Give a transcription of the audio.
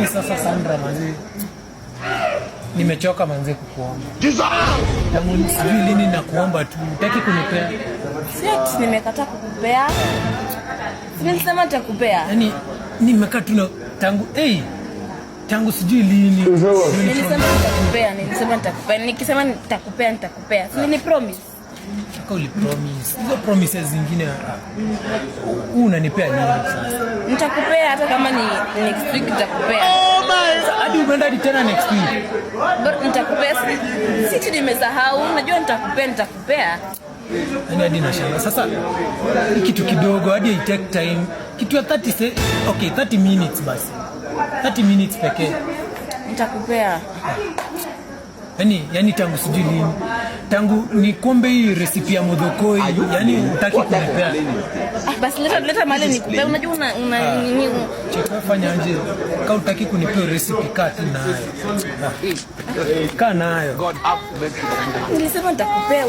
Lakini sasa Sandra manzi, nimechoka manzi kukuomba. Tangu sijui lini nakuomba tu, hutaki kunipea. Si nimekataa kukupea. Nimesema nitakupea. Yaani nimekaa tu tangu sijui lini. Nilisema nitakupea. Nikisema nitakupea. Si ni promise. Saka uli promise. Hizo promises zingine unanipea nini sasa? Nitakupea hata kama ni next week nitakupea. Oh my! Hadi umeenda tena next week. Nitakupea. Sisi nimesahau. Unajua nitakupea. Yaani hadi nashangaa. Sasa kitu kidogo hadi it take time. Kitu ya 30 minutes basi. 30 minutes pekee. Nitakupea. Yaani tangu sijui lini. Tangu nikombe hii recipe ya modokoi, yaani hutaki kunipea. Basi leta mali nikupea. Unajua nini? Cheka fanya aje? Kama hutaki kunipea recipe kaa tu nayo. Kaa nayo. Nilisema nitakupea